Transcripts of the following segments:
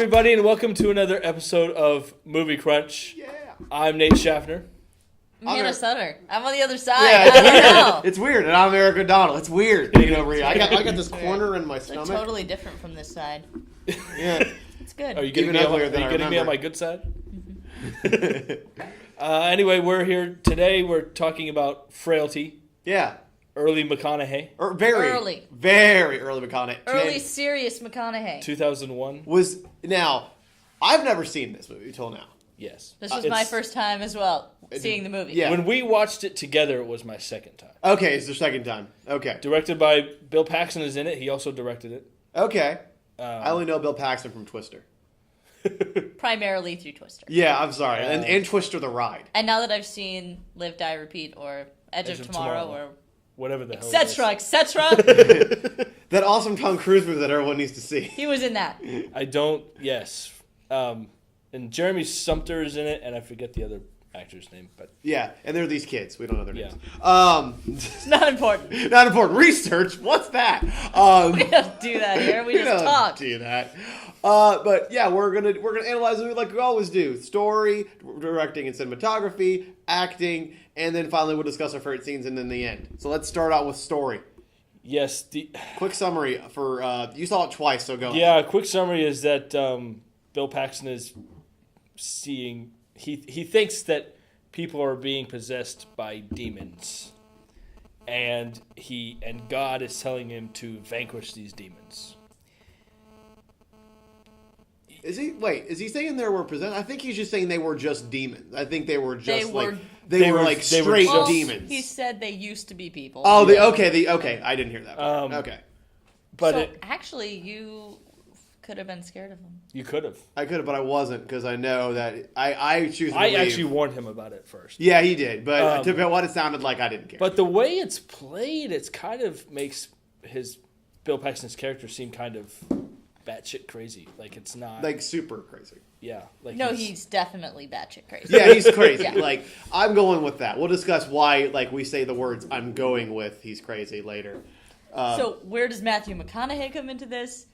everybody, and welcome to another episode of Movie Crunch. Yeah. I'm Nate Schaffner. I'm Hannah Sutter. I'm on the other side. Yeah, I don't know. it's weird, and I'm Eric O'Donnell. It's weird being over here. I got this corner in my They're stomach. totally different from this side. Yeah. It's good. Are you getting, me on my good side? Anyway, we're here today. We're talking about Frailty. Yeah. Early McConaughey. Very early McConaughey. Early, serious McConaughey. 2001. Now, I've never seen this movie until now. Yes. This was my first time as well, seeing the movie. Yeah. When we watched it together, it was my second time. Okay, it's the second time. Okay. Directed by Bill Paxton is in it. He also directed it. Okay. I only know Bill Paxton from Twister. Primarily through Twister. Yeah, I'm sorry. And Twister the Ride. And now that I've seen Live, Die, Repeat, or Edge of Tomorrow, or whatever the hell etc. That awesome Tom Cruise movie that everyone needs to see. He was in that. Yes. And Jeremy Sumpter is in it, and I forget the other actor's name. But yeah, and they're these kids. We don't know their names. It's not important. Not important. Research? What's that? We don't do that here. We just talk. Do that. But yeah, we're gonna analyze it like we always do: story, directing, and cinematography, acting, and then finally we'll discuss our favorite scenes, and then the end. So let's start out with story. Yes. Quick summary for you saw it twice, so go. Yeah, a quick summary is that Bill Paxton is seeing. He thinks that people are being possessed by demons, and God is telling him to vanquish these demons. Is he? Wait, is he saying they were possessed? I think he's just saying they were just demons. I think they were just they were straight demons. He said they used to be people. Oh, okay. I didn't hear that. Okay, but actually, you could have been scared of him. You could have. I could have, but I wasn't because I know that I choose. To believe. Actually warned him about it first. Yeah, he did, but to what it sounded like, I didn't care. But the way it's played, it's kind of makes Bill Paxton's character seem kind of batshit crazy. Like it's not like super crazy. Yeah. Like no, he's definitely batshit crazy. Yeah, he's crazy. Yeah. Like I'm going with that. We'll discuss why. Like we say the words "I'm going with." He's crazy later. So where does Matthew McConaughey come into this?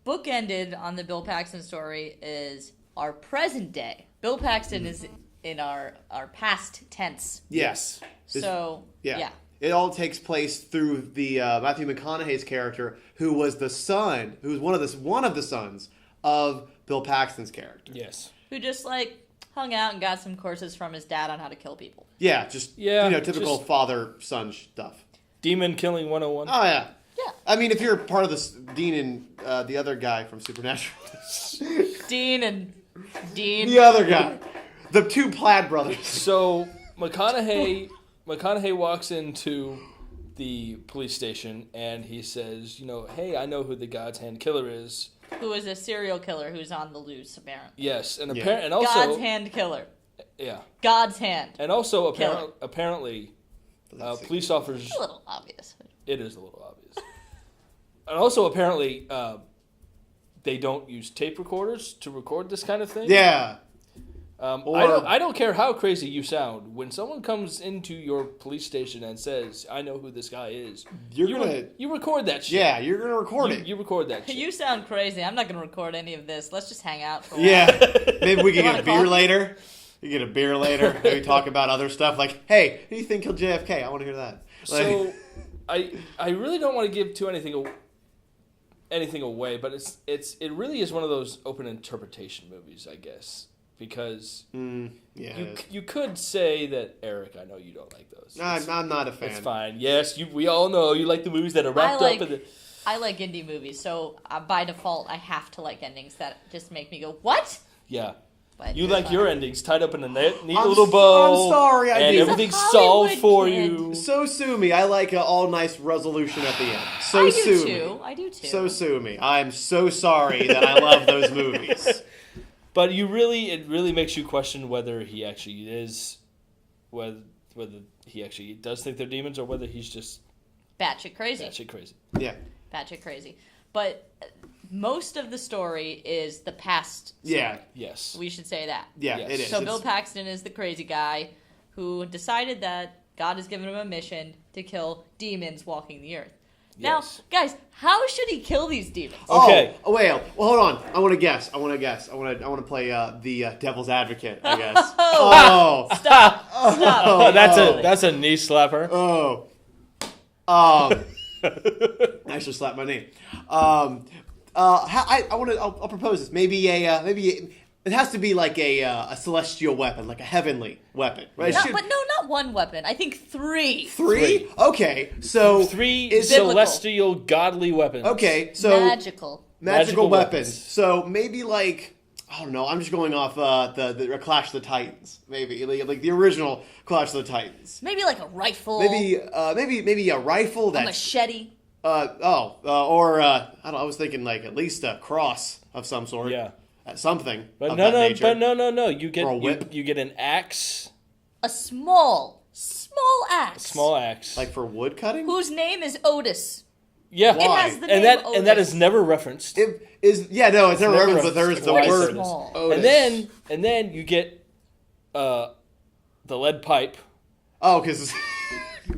Bookended on the Bill Paxton story is our present day. Bill Paxton is in our past tense. Yes. So yeah. It all takes place through the Matthew McConaughey's character, who was one of the sons of Bill Paxton's character. Yes. Who just hung out and got some courses from his dad on how to kill people. Yeah, typical father-son stuff. Demon killing 101. Oh yeah. Yeah. I mean, if you're part of this, Dean and the other guy from Supernatural. Dean. The other guy. The two Plaid brothers. So McConaughey walks into the police station and he says, hey, I know who the God's Hand Killer is. Who is a serial killer who's on the loose, apparently. Yes, and also God's Hand Killer. Yeah. God's Hand. And also apparently police officers. A little obvious. It is a little obvious. And also apparently they don't use tape recorders to record this kind of thing. Yeah. I don't care how crazy you sound. When someone comes into your police station and says, "I know who this guy is," you record that shit. Yeah, you're gonna record it. You record that shit. You sound crazy. I'm not gonna record any of this. Let's just hang out for a while. Yeah, maybe we can get a beer later. You get a beer later. Maybe talk about other stuff like, "Hey, who do you think killed JFK?" I want to hear that. So, I really don't want to give anything away, but it really is one of those open interpretation movies, I guess. Because you could say that, Eric, I know you don't like those. I'm not a fan. It's fine. Yes, we all know you like the movies that are wrapped up in the... I like indie movies, so by default I have to like endings that just make me go, what? Yeah. But you like your endings tied up in a neat little bow. I'm sorry, and everything's solved for you. So sue me. I like an all nice resolution at the end. I do too. So sue me. I'm so sorry that I love those movies. But it really makes you question whether he actually is, whether he actually does think they're demons or whether he's just batshit crazy. Yeah. Batshit crazy. But most of the story is the past story. Yeah. Yes. We should say that. Yeah, yes. It is. So Bill Paxton is the crazy guy who decided that God has given him a mission to kill demons walking the earth. Yes. Now, guys, how should he kill these demons? Okay. Oh, wait. Well, hold on. I want to guess. I want to play the devil's advocate, I guess. Stop. Oh, that's a knee slapper. I should slap my knee. I'll propose this. Maybe it has to be like a celestial weapon, like a heavenly weapon, right? Not one weapon. I think 3. Three? Okay, so 3 is celestial godly weapons. Okay, so Magical magical weapons. weapons. So maybe like I don't know. I'm just going off the Clash of the Titans. Maybe like the original Clash of the Titans. Maybe like a rifle. Maybe a rifle a that's machete. I was thinking like at least a cross of some sort. Yeah. Something. But of no, that nature. no. You get Or a whip. you get an axe, A small axe. small axe. Like for wood cutting. Whose name is Otis. Yeah. It has the and name that Otis. and that is never referenced. It's never referenced, but there is the Twice. word Small. Otis. And then you get the lead pipe. Oh, because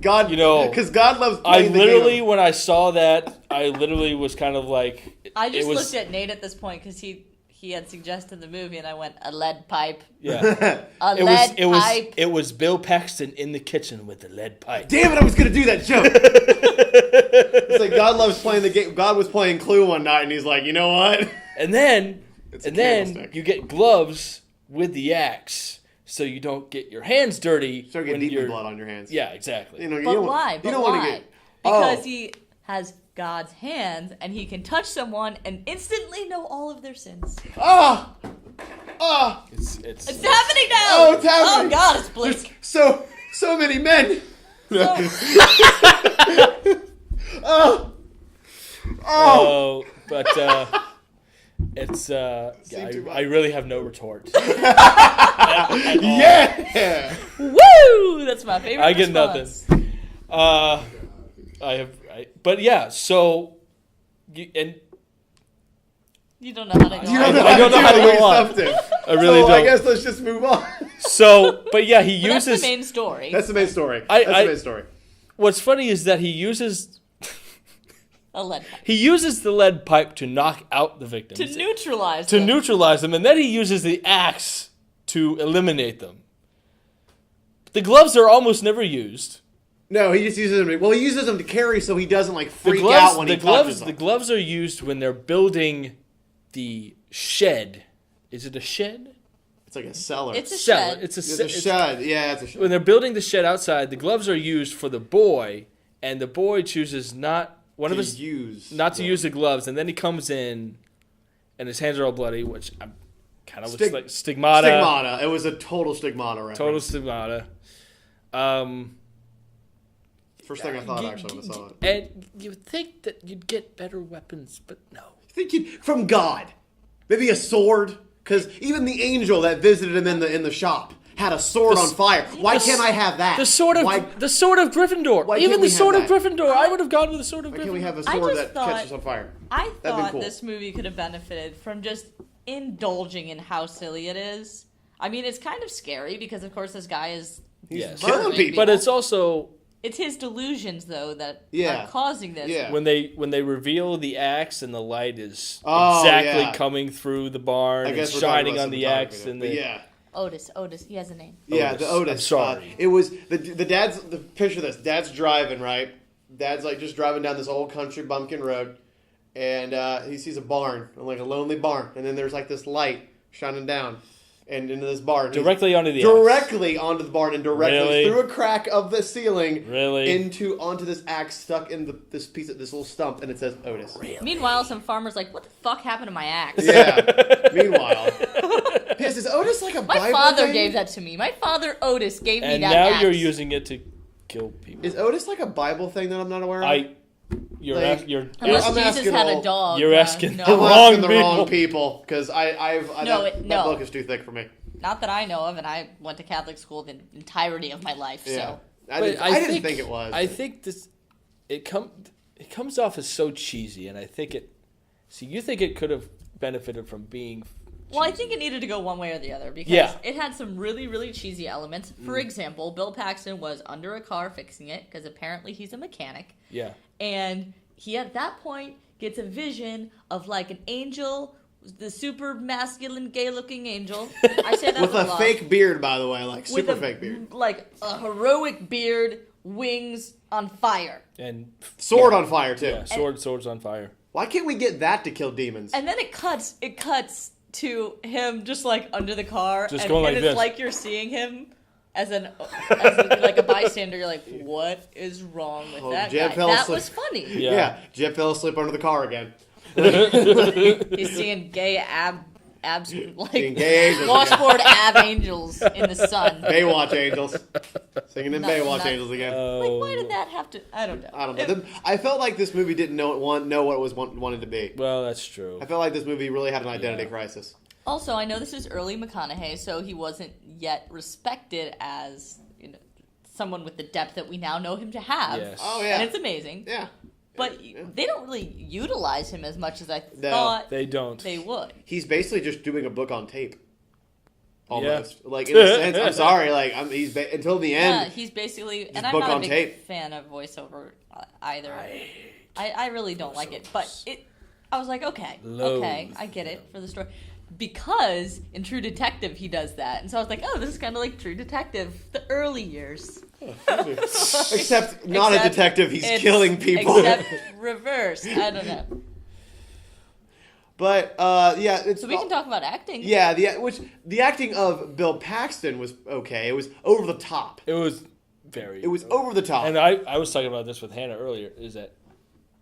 God, because God loves I playing the literally, game. when I saw that, I literally was kind of like, I just it was, looked at Nate at this point because he had suggested the movie, and I went, a lead pipe. yeah. A lead pipe. It was Bill Paxton in the kitchen with the lead pipe. Damn it! I was gonna do that joke. It's like God loves playing the game. God was playing Clue one night, and he's like, you know what? And then It's a candlestick. you get gloves with the axe, so you don't get your hands dirty. Start getting when deep in you're- blood on your hands. Yeah, exactly. You But why? You But don't why? want to get Because he has God's hands, and he can touch someone and instantly know all of their sins. Ah. It's It's happening now! Oh, it's happening. Oh, God, it's bleak. So many men. Oh, but it's too much. I really have no retort. Yeah. Woo! That's my favorite I get response. nothing. But yeah. So, and You don't know how to go You on. don't know I how don't to know how to do go it. on. Stuffed it. I really So don't. I guess let's just move on. So, but yeah, he But that's uses. the main story. That's the main story. I- That's the main story. What's funny is that he uses A lead pipe. the lead pipe to knock out the victims, To neutralize to them. neutralize them, and then he uses the axe to eliminate them. The gloves are almost never used. No, he just uses them. Well, he uses them to carry, so he doesn't like The freak gloves, out when the he gloves, touches them. the gloves are used when they're building the shed. Is it a shed? It's like a cellar. It's a Cellar. shed. It's a shed. Yeah, it's a shed. When they're building the shed outside, the gloves are used for the boy, and the boy chooses not to use the gloves, and then he comes in, and his hands are all bloody, which I'm kind of looks like stigmata. Stigmata. It was a total stigmata reference. Total stigmata. First thing I thought actually when I saw it. And you would think that you'd get better weapons, but no. From God, maybe a sword, because even the angel that visited him in the shop had a sword on fire. Why can't I have that? The sword of Gryffindor. Why Even can't the we sword have of that? Gryffindor. I would have gone with the sword of Why Gryffindor. can't we have a I sword just that catches on fire? I That'd been thought cool. this movie could have benefited from just indulging in how silly it is. I mean, it's kind of scary because, of course, this guy is Yes. killing murdering people. But it's also It's his delusions, though, that Yeah. are causing this. Yeah. when they reveal the axe and the light is Oh, exactly yeah. coming through the barn I and guess we're talking shining about on the cinematography axe there. and But the yeah. Otis, he has a name. Yeah, Otis. the Otis. I'm sorry. It was the dad's. The picture this. Dad's driving right. Dad's like just driving down this old country bumpkin road, and he sees a barn, like a lonely barn, and then there's like this light shining down, and into this barn directly onto the axe. directly onto the barn and directly Really? through a crack of the ceiling, Really? onto this axe stuck in this piece of this little stump, and it says Otis. Meanwhile, some farmer's like, what the fuck happened to my axe? Yeah. Meanwhile, Piers, is Otis like a My Bible father thing? gave that to me. My father, Otis, gave me And that now axe. you're using it to kill people. Is Otis like a Bible thing that I'm not aware of? Unless I'm Jesus asking had all- a dog. You're asking no. the I'm wrong asking the people. wrong people because No, that no. book is too thick for me. Not that I know of, and I went to Catholic school the entirety of my life, Yeah, so. I But didn't think it was. I think it comes off as so cheesy, and I think it. See, you think it could have benefited from being. Well, I cheesy. think it needed to go one way or the other because Yeah. it had some really, really cheesy elements. For example, Bill Paxton was under a car fixing it because apparently he's a mechanic, Yeah. and he at that point gets a vision of like an angel, the super masculine, gay-looking angel. I say that with a lot. fake beard, by the way, like With super a, fake beard, like a heroic beard, wings on fire. And sword on fire too. yeah, swords on fire. Why can't we get that to kill demons? And then it cuts to him just like under the car, Just and, going like and it's this. like you're seeing him as like a bystander. You're like, what is wrong with that Jeb guy? fell That asleep. was funny. Yeah. Jeff fell asleep under the car again. He's seeing gay abs like Seeing gay angels washboard ab angels in the sun. Baywatch angels. Singing in Baywatch not- angels again. Like, why did that have to? I don't know. I don't know. I felt like this movie didn't know what it was wanted to be. Well, that's true. I felt like this movie really had an identity crisis. Also, I know this is early McConaughey, so he wasn't yet respected as someone with the depth that we now know him to have. Yes. Oh yeah, And it's amazing. yeah. But they don't really utilize him as much as I No, thought They don't. they would. He's basically just doing a book on tape. Almost, Yeah. like in a sense. I'm sorry, like until the Yeah, end. he's basically, just and I'm book not a on big tape. fan of voiceover either. I really don't like it, but I was like, okay, I get it for the story. Because in True Detective he does that, and so I was like, oh, this is kind of like True Detective, the early years. Except not a Except detective, he's it's- killing people. Except reverse. I don't know. But yeah, it's So we can talk about acting. Yeah, the acting of Bill Paxton was okay. It was over the top. It was very. It was over the top. And I was talking about this with Hannah earlier. Is that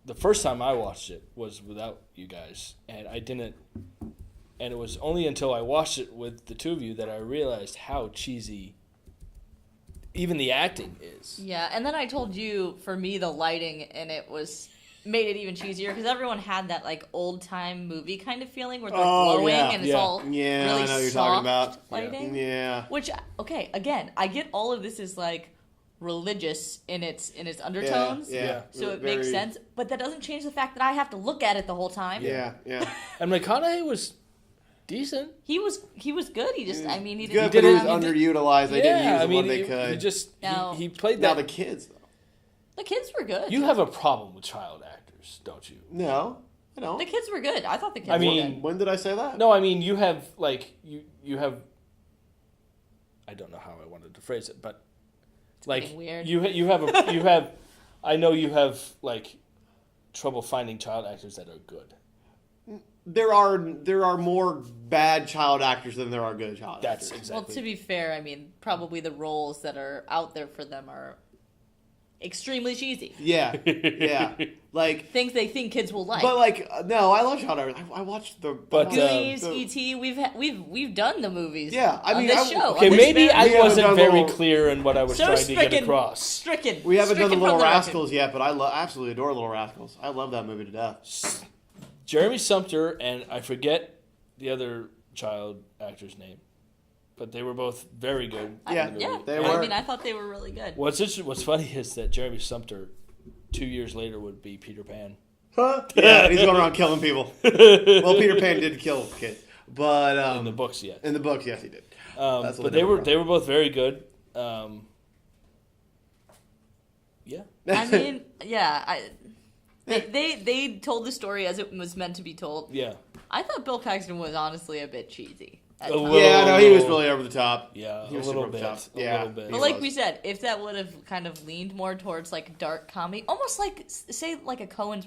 the first time I watched it was without you guys, and I didn't. And it was only until I watched it with the two of you that I realized how cheesy even the acting is. Yeah, and then I told you, for me, the lighting and it made it even cheesier because everyone had that like old time movie kind of feeling where they're glowing yeah. and it's Yeah. all Yeah, really I know what you're soft talking about. lighting. Yeah. Which, okay, again, I get all of this is like religious in its undertones. Yeah. So it Very- makes sense, but that doesn't change the fact that I have to look at it the whole time. Yeah, yeah. And McConaughey was decent. He was good. He just, I mean, he Good, didn't. but he was have- underutilized. They didn't use him when they he could. just Now- he played Now that. the kids, though. The kids were good. You have a problem with child actors, don't you? No, I don't. The kids were good. I thought the kids I were mean- good. When did I say that? No, I mean you have like you have. I don't know how I wanted to phrase it, but like getting weird. you have. I know you have like trouble finding child actors that are good. There are more bad child actors than there are good child That's actors. exactly. Well, to be fair, I mean, probably the roles that are out there for them are extremely cheesy. Yeah, yeah. Like, Things they think kids will like. but like, no, I love child actors. I watched the. But, I watched Goonies, the- E.T., we've done the movies. Yeah, I on mean, this I- show. Okay, on this maybe very- I haven't wasn't done very little- clear in what I was So trying to get stricken. across. Stricken. We haven't done the Stricken Little from record. Rascals yet, but I absolutely adore Little Rascals. I love that movie to death. Jeremy Sumpter and I forget the other child actor's name, but they were both very good. Yeah. in the Yeah, movie. They I were. mean, I thought they were really good. What's funny is that Jeremy Sumpter, 2 years later, would be Peter Pan. Huh? Yeah, he's going around killing people. Well, Peter Pan did kill kids, but In the books, yet. in the books, yes, he did. That's what But they they were were both very good. Yeah. I mean, yeah, they told the story as it was meant to be told. Yeah. I thought Bill Paxton was honestly a bit cheesy. at A times. little- Yeah, no, he was really over the top. Yeah, He a was little super bit. over the top. A Yeah. little bit. He But like was. we said, if that would have kind of leaned more towards like dark comedy, almost like say like a Coen's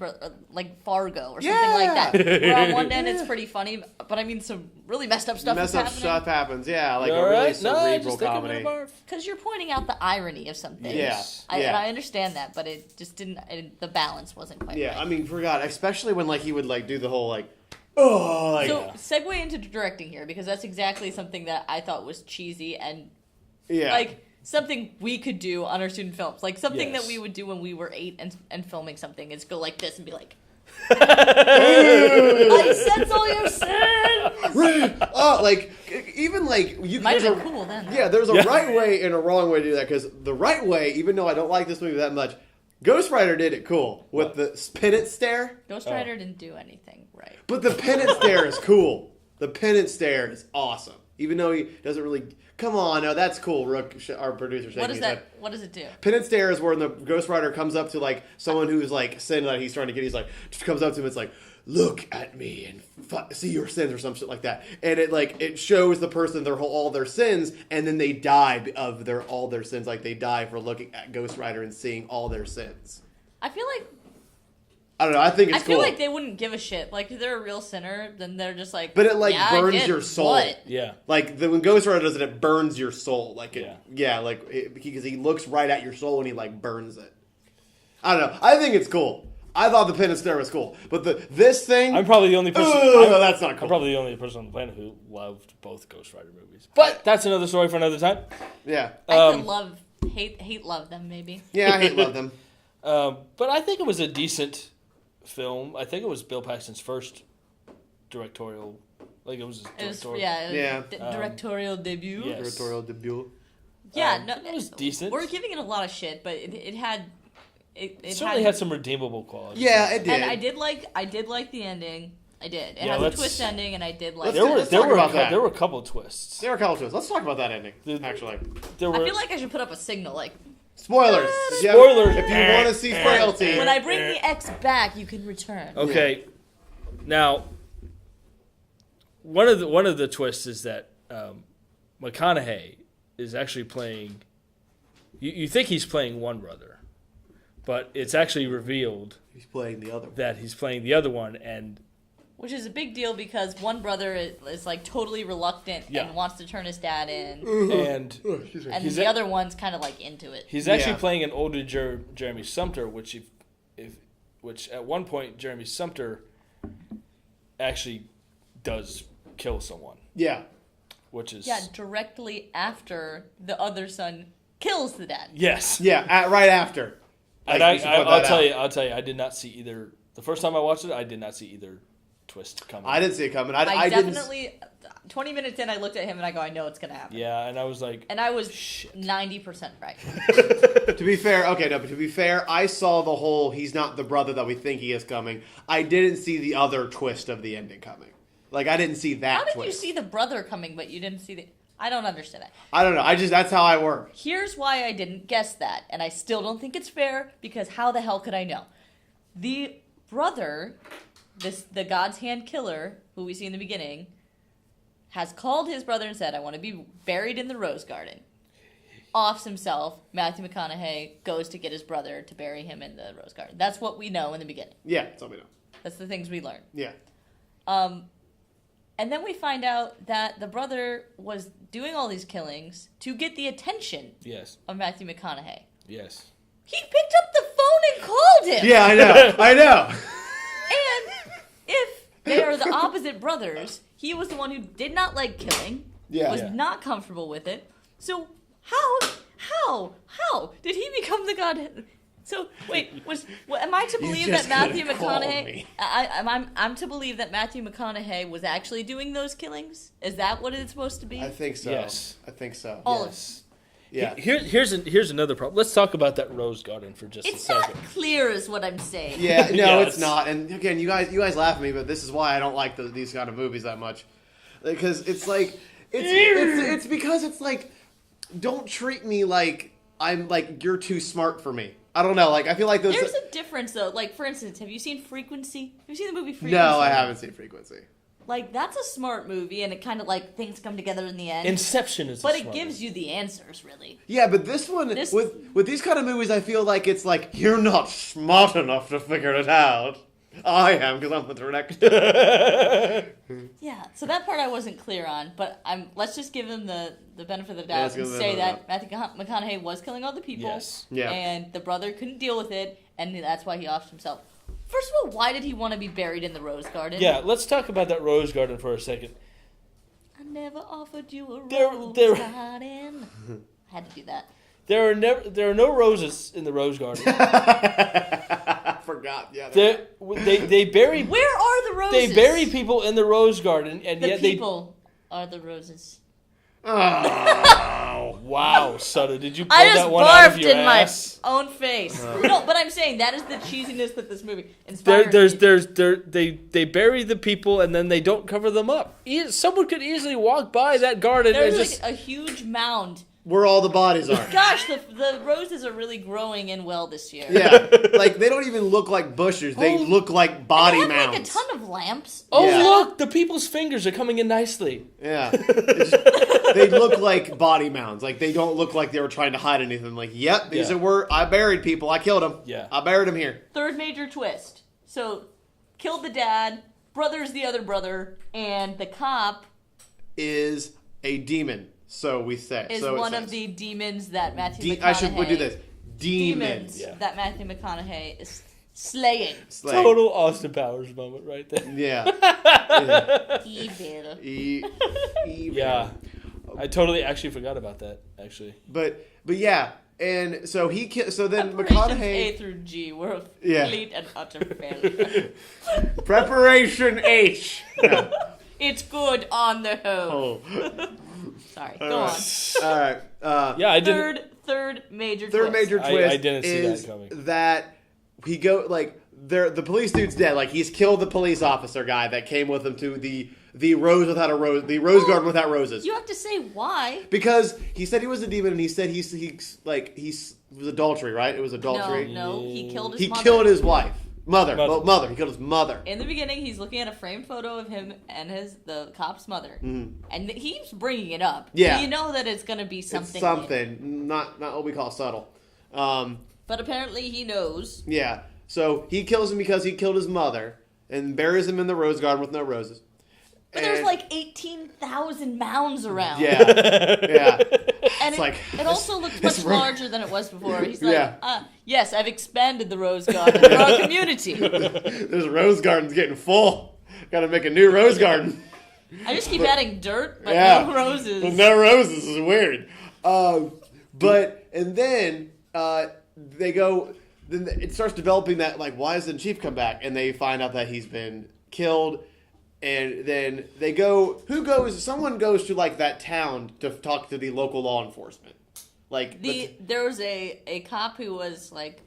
like Fargo or something like that. Where on one end it's pretty funny, but I mean some really messed up stuff is Messed up happening. stuff happens. Yeah, like All a really right? No, cerebral just thinking comedy. about it. Because you're pointing out the irony of something. Yeah, And yeah. I understand that, but it just didn't. The balance wasn't quite Yeah, right. I mean, forgot, especially when like he would like do the whole like, oh, like, So segue into directing here because that's exactly something that I thought was cheesy and yeah, like something we could do on our student films, like something Yes. that we would do when we were 8 and filming something is go like this and be like, I sense all your sins. oh, like even like you. Might have there's been a- cool then. Yeah, there's a right way and a wrong way to do that because the right way, even though I don't like this movie that much, Ghost Rider did it cool with the penance stare. Ghost Rider didn't do anything right. But the penance stare is cool. The penance stare is awesome. Even though he doesn't really Come on, no, that's cool. Rook, our producer, shaking What is his that? head. What does it do? Penance stare is where the Ghost Rider comes up to like someone who's like sin that he's trying to get. He's like just comes up to him. It's like, look at me and see your sins or some shit like that. And it shows the person all their sins, and then they die of all their sins. Like they die for looking at Ghost Rider and seeing all their sins. I feel like I don't know. I think it's I feel cool. like they wouldn't give a shit. Like if they're a real sinner, then they're just like. But it like yeah, burns your soul. What? Yeah. Like when Ghost Rider does it, it burns your soul. Like Yeah. because he looks right at your soul and he like burns it. I don't know. I think it's cool. I thought the Penance Stare was cool, but this thing. I'm probably the only person. That's not cool. I'm probably the only person on the planet who loved both Ghost Rider movies. But that's another story for another time. Yeah. I could hate love them maybe. Yeah, I hate love them. But I think it was a decent film. I think it was Bill Paxton's first directorial. Like it was his directorial. Directorial debut. Yeah. Directorial debut. Yeah, no, it was decent. We're giving it a lot of shit, but it had. It certainly had some redeemable qualities. Yeah, it did. And I did like the ending. I did. It had a twist ending, and I did like. There were a couple of twists. There were a couple of twists. Let's talk about that ending. Actually, I feel like I should put up a signal like. Spoilers. Spoilers. If you want to see Frailty. When I bring the X back, you can return. Okay. Now, one of the twists is that McConaughey is actually playing. You think he's playing one brother, but it's actually revealed he's playing the other one. that he's playing the other one, and which is a big deal because one brother is like totally reluctant and wants to turn his dad in, and the other one's kind of like into it. He's actually playing an older Jeremy Sumpter, which at one point Jeremy Sumpter actually does kill someone. Yeah. Which is directly after the other son kills the dad. Yes. Yeah, right after. And I'll tell you, I did not see either. The first time I watched it, I did not see either twist coming. I didn't see it coming. I definitely. 20 minutes in, I looked at him and I go, I know it's gonna happen. Yeah, and I was like, and I was 90% right. To be fair, I saw the whole he's not the brother that we think he is coming. I didn't see the other twist of the ending coming. Like I didn't see that. How did twist. you see the brother coming, but you didn't see the? I don't understand that. I don't know. That's how I work. Here's why I didn't guess that, and I still don't think it's fair because how the hell could I know? The brother, the God's Hand killer, who we see in the beginning, has called his brother and said, "I want to be buried in the Rose Garden." Offs himself. Matthew McConaughey goes to get his brother to bury him in the Rose Garden. That's what we know in the beginning. Yeah, that's what we know. That's the things we learn. Yeah. And then we find out that the brother was doing all these killings to get the attention of Matthew McConaughey. Yes. He picked up the phone and called him. Yeah, I know. And if they are the opposite brothers, he was the one who did not like killing, was not comfortable with it. So how did he become the god? So wait, am I to believe that Matthew McConaughey? I'm to believe that Matthew McConaughey was actually doing those killings. Is that what it's supposed to be? I think so. Yes, I think so. All of yeah. Here's another problem. Let's talk about that Rose Garden for just a second. It's not clear, is what I'm saying. Yeah, no, it's not. And again, you guys laugh at me, but this is why I don't like these kind of movies that much, because it's like it's because it's like, don't treat me like I'm like you're too smart for me. I don't know. Like I feel like there's a difference though. Like for instance, have you seen Frequency? Have you seen the movie Frequency? No, I haven't seen Frequency. Like that's a smart movie, and it kind of like things come together in the end. Inception is, but it gives you the answers, really. Yeah, but this one with these kind of movies, I feel like it's like you're not smart enough to figure it out. I am because I'm the director. Yeah, so that part I wasn't clear on, but let's just give him the benefit of the doubt and say that Matthew McConaughey was killing all the people, and the brother couldn't deal with it, and that's why he offed himself. First of all, why did he want to be buried in the Rose Garden? Yeah, let's talk about that Rose Garden for a second. I never offered you a rose garden. I had to do that. There are no roses in the Rose Garden. I forgot. Yeah. They bury. Where are the roses? They bury people in the Rose Garden, and the yet people are the roses. Wow, Sutter, did you pull I just that one out of barfed your in my ass? own face. No, but I'm saying that is the cheesiness that this movie inspires. They bury the people and then they don't cover them up. Someone could easily walk by that garden and There's just like a huge mound. Where all the bodies are. Gosh, the roses are really growing in well this year. Yeah, like they don't even look like bushes; they look like body They have mounds. like a ton of lamps. oh Yeah. look, the people's fingers are coming in nicely. Yeah, they look like body mounds. Like they don't look like they were trying to hide anything. Like, yep, these Yeah. are I buried people. I killed them. Yeah. I buried them here. Third major twist. So, killed the dad, brother's the other brother, and the cop Is a demon. So we say. is so it one says. of the demons that Matthew McConaughey... I should do this. Demons. Yeah. that Matthew McConaughey is slaying. Slay. Total Austin Powers moment right there. Yeah. Yeah. Evil. Evil. Yeah, I totally actually forgot about that. Actually, But yeah, and so so then Operations McConaughey A through G were a Yeah. complete and utter failure. Preparation H. Yeah. It's good on the whole. Oh. Sorry, go on. All right. yeah, I didn't. Third major Third twist. major I twist didn't see is that coming. that he the police dude's dead. Like he's killed the police officer guy that came with him to the rose without a rose, the rose garden without roses. You have to say why. Because he said he was a demon, and he said he was adultery, right? It was adultery. No, he killed his He mother. killed his wife, mother. Mother. Well, mother. He killed his mother. In the beginning, he's looking at a framed photo of him and the cop's mother, and he's bringing it up. Yeah. So you know that it's going to be something. It's something, not what we call subtle. But apparently, he knows. Yeah. So he kills him because he killed his mother and buries him in the rose garden with no roses. But there's And- like 18,000 mounds around. Yeah. Yeah. And It's like, it also looks this much ro- larger than it was before. He's like, Yeah. yes, I've expanded the rose garden for our community. This rose garden's getting full. Got to make a new rose garden. I just keep adding dirt, but Yeah. no roses. With no roses is weird. And then they go. Then it starts developing that like, why doesn't Chief come back? And they find out that he's been killed. And then they go. Who goes? Someone goes to like that town to talk to the local law enforcement. Like There was a cop who was like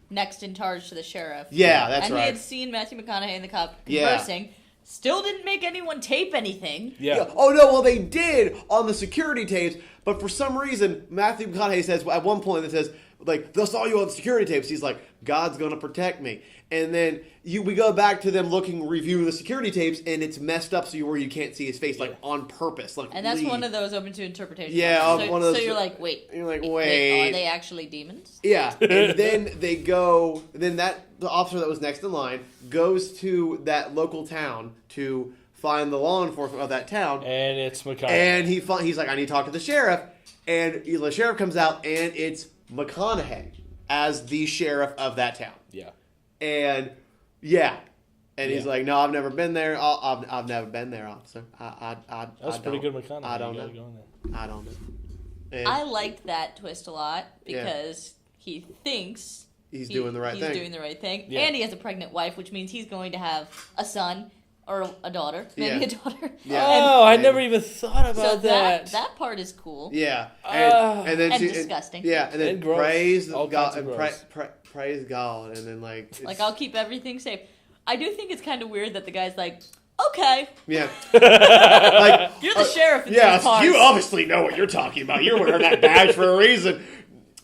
next in charge to the sheriff. Yeah, that's and right. he had seen Matthew McConaughey and the cop Yeah. conversing. Still didn't make anyone tape anything. Yeah. Oh no! Well, they did on the security tapes, but for some reason, Matthew McConaughey says at one point it says like they saw you on the security tapes. He's like, God's gonna protect me, and then we go back to them reviewing the security tapes, and it's messed up where you can't see his face like on purpose, like. And that's leave. one of those open to interpretation. Yeah, so, one of those- So you're like, wait. You're like, Wait, wait. are they actually demons? Yeah, and then they go. Then the officer that was next in line goes to that local town to find the law enforcement of that town. And it's McConaughey. And he's like, I need to talk to the sheriff. And the sheriff comes out, and it's McConaughey as the sheriff of that town. yeah. And yeah, and he's Yeah. like, no, I've never been there. I've never been there, officer. That was pretty good McConaughey. I don't You know. gotta go on that. I don't know. And I liked that twist a lot because he thinks he's doing the right he's thing. doing the right thing. Yeah. And he has a pregnant wife, which means he's going to have a son or a daughter. Maybe Yeah. a daughter. Yeah. Oh, I And- never even thought about So that. that part is cool. Yeah, Ah. and then And she, disgusting. yeah, and then And gross. praise All God, kinds of and gross. praise God, and then like, Like, it's- I'll keep everything safe. I do think it's kind of weird that the guy's like, okay, yeah, like you're the sheriff in yeah, these parts. you obviously know what you're talking about. You're wearing that badge for a reason.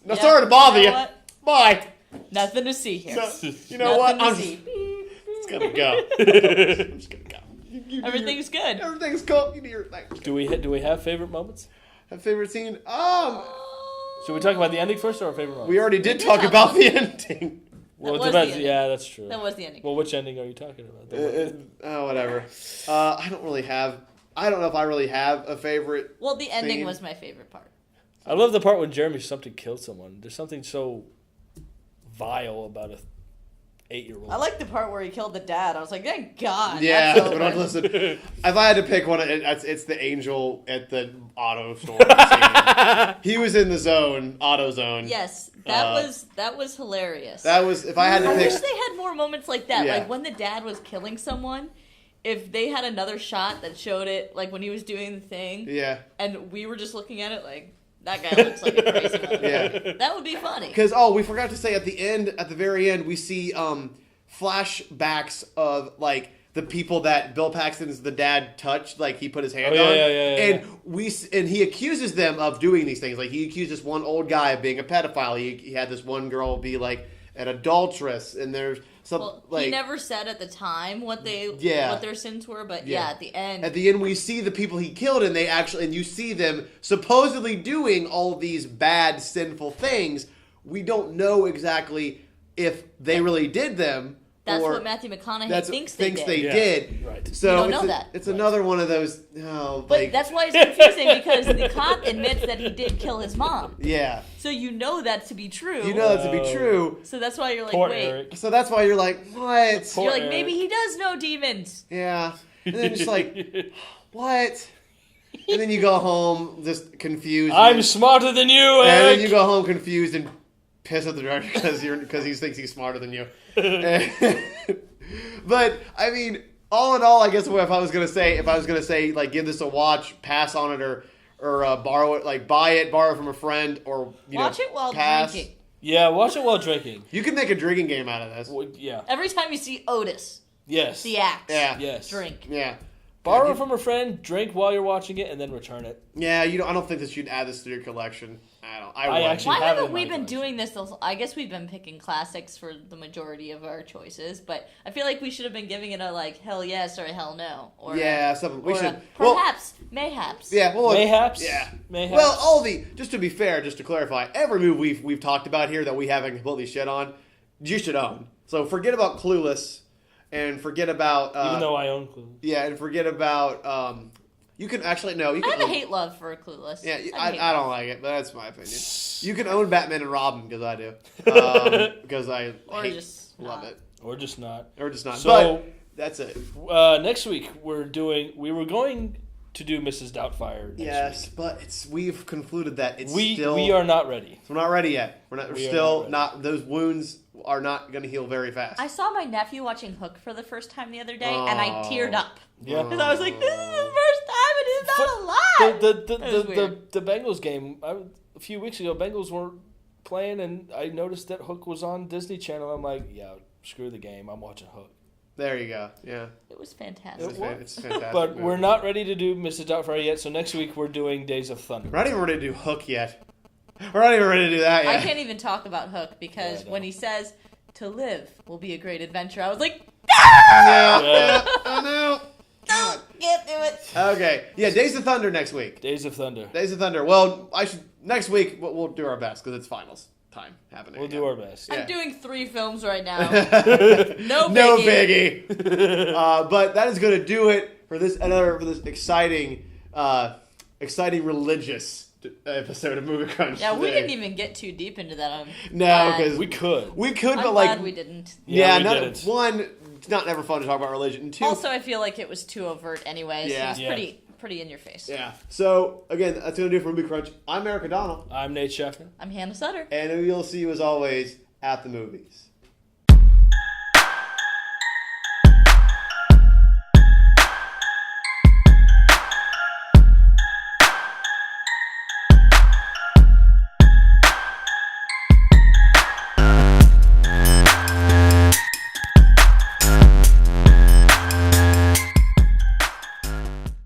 No, Yeah, sorry to bother you. know what? Bye. Nothing to see here. So, you know what? Nothing I'm to just see. gonna go. I'm just gonna go. You do Everything's good. Everything's cool. You do your thing. do we have favorite moments? A favorite scene? Should we talk about the ending first or our favorite moment? We already did did talk talk about about the ending. Well, That it was depends. the ending. Yeah, that's true. That was the ending. Well, which ending are you talking about? The one- Oh, whatever. I don't really have. I don't know if I really have a favorite. Well, the ending scene. was my favorite part. I love the part when Jeremy something killed someone. There's something so vile about a 8-year-old. I like the part where he killed the dad. I was like, thank God. Yeah, that's but over. listen. If I had to pick one, it's the angel at the auto store. scene. He was in the zone, auto zone. Yes, that was hilarious. That was. If I had to I pick. wish they had more moments like that. Yeah. Like when the dad was killing someone, if they had another shot that showed it, like when he was doing the thing, Yeah. and we were just looking at it like, That guy looks like a crazy one. Yeah. That would be funny. Because we forgot to say at the very end, we see flashbacks of like the people that Bill Paxton's the dad touched, like he put his hand on, and he accuses them of doing these things. Like he accused this one old guy of being a pedophile. He had this one girl be like an adulteress, and there's some he never said at the time what their sins were, but at the end. At the end, we see the people he killed, and you see them supposedly doing all these bad, sinful things. We don't know exactly if they really did them. That's what Matthew McConaughey thinks they did. Right. So we don't know that. It's another one of those. But that's why it's confusing because the cop admits that he did kill his mom. Yeah. So you know that to be true. You know that to be true. So that's why you're like, Poor wait. Eric. So that's why you're like, what? You're like, maybe he does know demons. Yeah. And then just like, what? And then you go home just confused. I'm smarter than you, Eric. And then you go home confused and piss at the director because he thinks he's smarter than you. But I mean, all in all, I guess if I was gonna say like give this a watch, pass on it, or borrow it, like buy it, borrow it from a friend, or watch it while pass. drinking. Yeah, watch it while drinking. You can make a drinking game out of this. Well, yeah. Every time you see Otis, Yes. the axe, Yes. drink. Yeah. Borrow it from a friend, drink while you're watching it, and then return it. Yeah, I don't think that you'd add this to your collection. I I would. actually Why have it haven't in we my been collection. doing this? I guess we've been picking classics for the majority of our choices, but I feel like we should have been giving it a like hell yes or a hell no. Or Yeah, something we or should. perhaps, mayhaps. Yeah, well, Mayhaps. Yeah. Mayhaps. Well, just to be fair, just to clarify, every movie we've talked about here that we haven't completely shit on, you should own. So forget about Clueless, and forget about even though I own Clue. yeah, and forget about you can actually no, you can. I have a own, hate love for Clueless. Yeah, I I don't like it, but that's my opinion. You can own Batman and Robin because I do, because I love it, Or just not. or just not. So, but that's it. Next week we were going to do Mrs. Doubtfire next Yes, week. but we've concluded that it's We still are not ready. we're not ready yet. We're We are still not ready. not. Those wounds are not going to heal very fast. I saw my nephew watching Hook for the first time the other day, and I teared up. Yeah. Because I was like, this is the first time and he's not alive. That was weird. The Bengals game, a few weeks ago, Bengals weren't playing, and I noticed that Hook was on Disney Channel. I'm like, yeah, screw the game. I'm watching Hook. There you go. Yeah. It was fantastic. It's fantastic. But movie. we're not ready to do Mrs. Doubtfire yet, so next week we're doing Days of Thunder. We're not even ready to do Hook yet. We're not even ready to do that yet. I can't even talk about Hook because when he says, to live will be a great adventure, I was like, No. Oh no. no, can't do it. Okay. Yeah, Days of Thunder next week. Days of Thunder. Days of Thunder. Well, next week we'll do our best because it's finals time happening. We'll do our best. Yeah. I'm doing 3 films right now. No No biggie. But that is going to do it for this exciting religious episode of Movie Crunch. Yeah, we today. didn't even get too deep into that. No, because We could. but I'm like glad we didn't. yeah, we not, didn't. one, it's not never fun to talk about religion. And two, Also, I feel like it was too overt anyway. Yeah. So it was pretty in your face. yeah. So again, that's going to do it for Movie Crunch. I'm Eric O'Donnell, I'm Nate Scheffner. I'm Hannah Sutter. and we'll see you as always at the movies.